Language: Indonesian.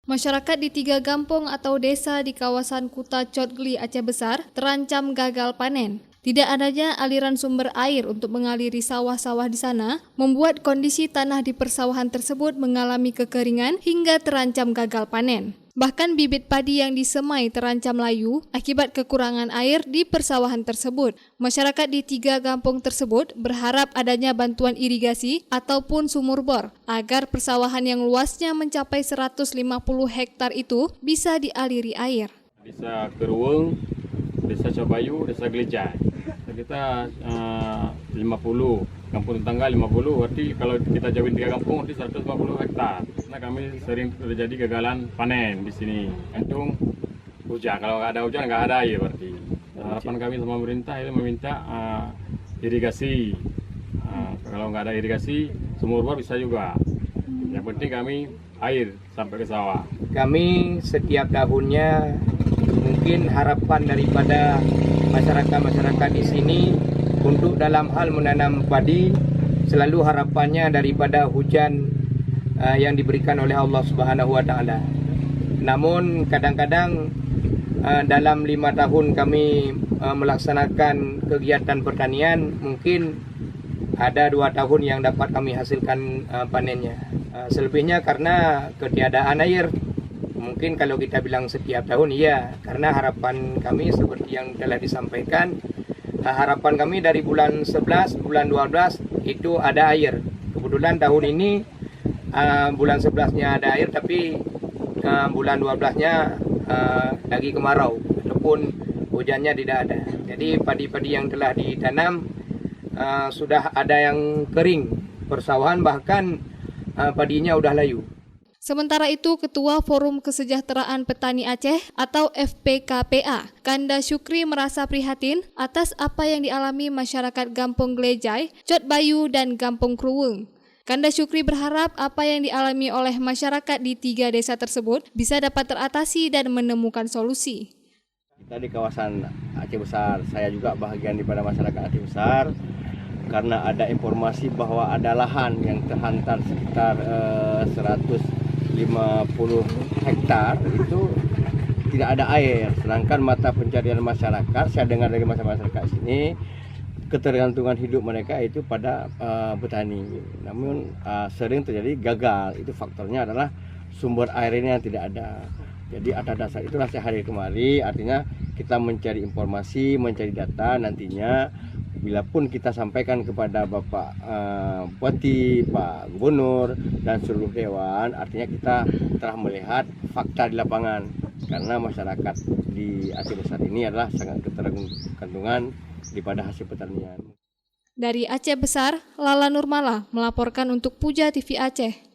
Masyarakat di 3 kampung atau desa di kawasan Kuta Cotgli, Aceh Besar terancam gagal panen. Tidak adanya aliran sumber air untuk mengaliri sawah-sawah di sana membuat kondisi tanah di persawahan tersebut mengalami kekeringan hingga terancam gagal panen. Bahkan bibit padi yang disemai terancam layu akibat kekurangan air di persawahan tersebut. Masyarakat di 3 kampung tersebut berharap adanya bantuan irigasi ataupun sumur bor agar persawahan yang luasnya mencapai 150 hektar itu bisa dialiri air. Desa Keruweng, Desa Cabayu, Desa Gelejai. Kita 50, kampung tetangga 50, berarti kalau kita jauhin 3 kampung berarti 150 hektar. Karena kami sering terjadi gagalan panen di sini. Gantung hujan, kalau nggak ada hujan nggak ada air berarti. Harapan kami sama pemerintah itu meminta irigasi. Kalau nggak ada irigasi, sumur bor bisa juga. Yang penting kami air sampai ke sawah. Kami setiap tahunnya mungkin harapan daripada masyarakat di sini untuk dalam hal menanam padi selalu harapannya daripada hujan yang diberikan oleh Allah Subhanahu wa taala. Namun kadang-kadang dalam 5 tahun kami melaksanakan kegiatan pertanian, mungkin ada 2 tahun yang dapat kami hasilkan panennya. Selebihnya karena ketiadaan air. Mungkin kalau kita bilang setiap tahun, iya, karena harapan kami seperti yang telah disampaikan, harapan kami dari bulan 11, bulan 12 itu ada air. Kebetulan tahun ini bulan 11-nya ada air, tapi bulan 12-nya lagi kemarau ataupun hujannya tidak ada. Jadi padi-padi yang telah ditanam sudah ada yang kering, persawahan bahkan padinya udah layu. Sementara itu, Ketua Forum Kesejahteraan Petani Aceh atau FPKPA, Kanda Syukri merasa prihatin atas apa yang dialami masyarakat Kampung Gelejai, Cotbayu, dan Kampung Keruweng. Kanda Syukri berharap apa yang dialami oleh masyarakat di 3 desa tersebut bisa dapat teratasi dan menemukan solusi. Kita di kawasan Aceh Besar, saya juga bahagian daripada masyarakat Aceh Besar, karena ada informasi bahwa ada lahan yang terhantar sekitar 150 hektar itu tidak ada air, sedangkan mata pencarian masyarakat, saya dengar dari masyarakat sini, ketergantungan hidup mereka itu pada petani. Namun sering terjadi gagal, itu faktornya adalah sumber airnya yang tidak ada. Jadi atas dasar itulah saya hadir kemari, artinya kita mencari informasi, mencari data, nantinya bila pun kita sampaikan kepada Bapak Bupati, Pak Gubernur, dan seluruh Dewan, artinya kita telah melihat fakta di lapangan. Karena masyarakat di Aceh Besar ini adalah sangat ketergantungan daripada hasil pertanian. Dari Aceh Besar, Lala Nurmala melaporkan untuk Puja TV Aceh.